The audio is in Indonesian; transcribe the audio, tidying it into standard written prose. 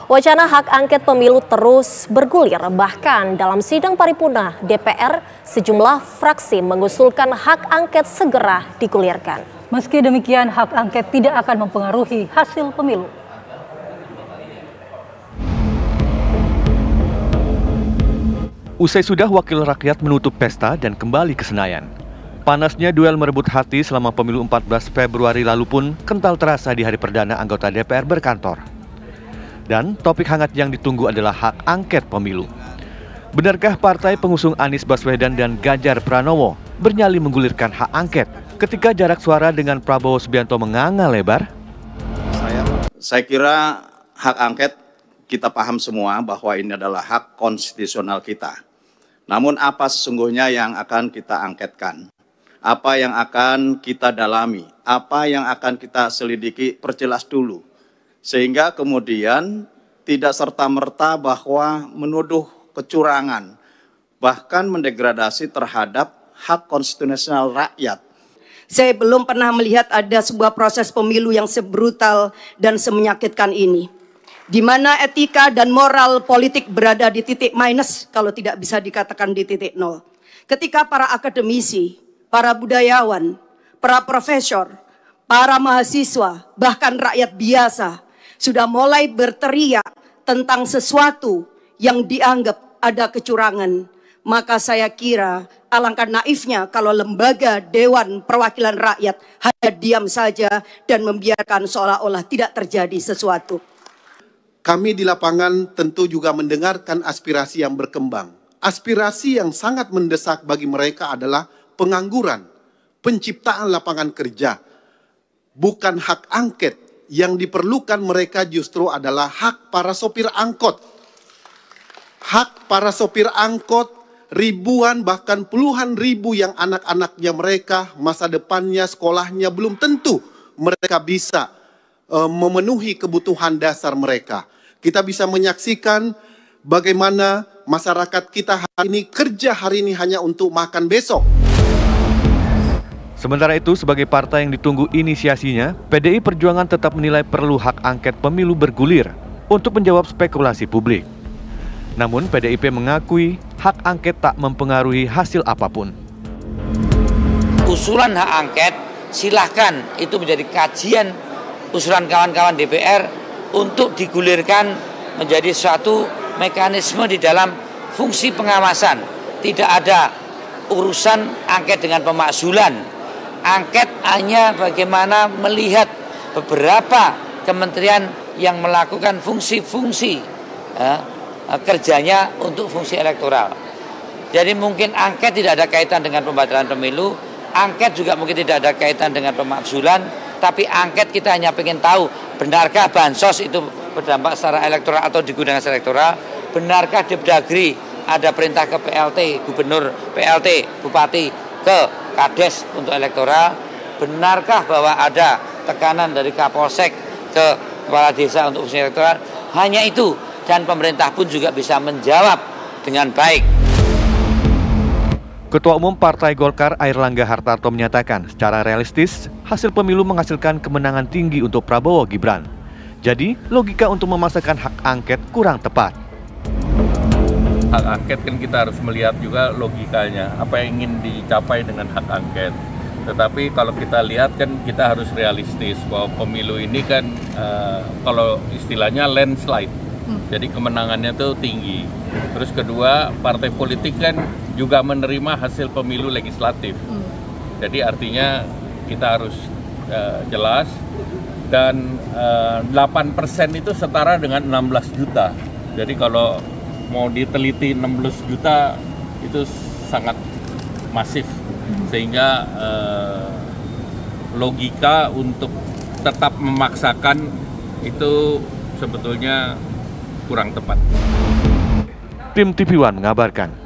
Wacana hak angket pemilu terus bergulir, bahkan dalam sidang paripurna DPR, sejumlah fraksi mengusulkan hak angket segera digulirkan. Meski demikian, hak angket tidak akan mempengaruhi hasil pemilu. Usai sudah wakil rakyat menutup pesta dan kembali ke Senayan. Panasnya duel merebut hati selama pemilu 14 Februari lalu pun kental terasa di hari perdana anggota DPR berkantor. Dan topik hangat yang ditunggu adalah hak angket pemilu. Benarkah partai pengusung Anies Baswedan dan Ganjar Pranowo bernyali menggulirkan hak angket ketika jarak suara dengan Prabowo Subianto menganga lebar? Saya kira hak angket kita paham semua bahwa ini adalah hak konstitusional kita. Namun apa sesungguhnya yang akan kita angketkan? Apa yang akan kita dalami? Apa yang akan kita selidiki? Perjelas dulu. Sehingga kemudian tidak serta-merta bahwa menuduh kecurangan, bahkan mendegradasi terhadap hak konstitusional rakyat. Saya belum pernah melihat ada sebuah proses pemilu yang sebrutal dan semenyakitkan ini, di mana etika dan moral politik berada di titik minus, kalau tidak bisa dikatakan di titik nol. Ketika para akademisi, para budayawan, para profesor, para mahasiswa, bahkan rakyat biasa sudah mulai berteriak tentang sesuatu yang dianggap ada kecurangan, maka saya kira alangkah naifnya kalau lembaga Dewan Perwakilan Rakyat hanya diam saja dan membiarkan seolah-olah tidak terjadi sesuatu. Kami di lapangan tentu juga mendengarkan aspirasi yang berkembang. Aspirasi yang sangat mendesak bagi mereka adalah pengangguran, penciptaan lapangan kerja, bukan hak angket. Yang diperlukan mereka justru adalah hak para sopir angkot. Hak para sopir angkot, ribuan bahkan puluhan ribu yang anak-anaknya mereka, masa depannya, sekolahnya belum tentu mereka bisa memenuhi kebutuhan dasar mereka. Kita bisa menyaksikan bagaimana masyarakat kita hari ini kerja hari ini hanya untuk makan besok. Sementara itu, sebagai partai yang ditunggu inisiasinya, PDI Perjuangan tetap menilai perlu hak angket pemilu bergulir untuk menjawab spekulasi publik. Namun, PDIP mengakui hak angket tak mempengaruhi hasil apapun. Usulan hak angket, silahkan itu menjadi kajian usulan kawan-kawan DPR untuk digulirkan menjadi suatu mekanisme di dalam fungsi pengawasan. Tidak ada urusan angket dengan pemakzulan. Angket hanya bagaimana melihat beberapa kementerian yang melakukan fungsi-fungsi kerjanya untuk fungsi elektoral. Jadi mungkin angket tidak ada kaitan dengan pembatalan pemilu, angket juga mungkin tidak ada kaitan dengan pemakzulan, tapi angket kita hanya ingin tahu benarkah bansos itu berdampak secara elektoral atau digunakan secara elektoral, benarkah Depdagri ada perintah ke PLT, gubernur PLT, bupati ke Kades untuk elektoral, benarkah bahwa ada tekanan dari Kapolsek ke kepala desa untuk fungsi elektoral. Hanya itu, dan pemerintah pun juga bisa menjawab dengan baik. Ketua Umum Partai Golkar Airlangga Hartarto menyatakan secara realistis hasil pemilu menghasilkan kemenangan tinggi untuk Prabowo Gibran. Jadi logika untuk memaksakan hak angket kurang tepat. Hak angket kan kita harus melihat juga logikanya, apa yang ingin dicapai dengan hak angket. Tetapi kalau kita lihat kan kita harus realistis bahwa pemilu ini kan kalau istilahnya landslide, jadi kemenangannya tuh tinggi. Terus kedua, partai politik kan juga menerima hasil pemilu legislatif. Jadi artinya kita harus jelas, dan 8% itu setara dengan 16 juta. Jadi kalau mau diteliti 16 juta itu sangat masif, sehingga logika untuk tetap memaksakan itu sebetulnya kurang tepat. Tim TV One mengabarkan.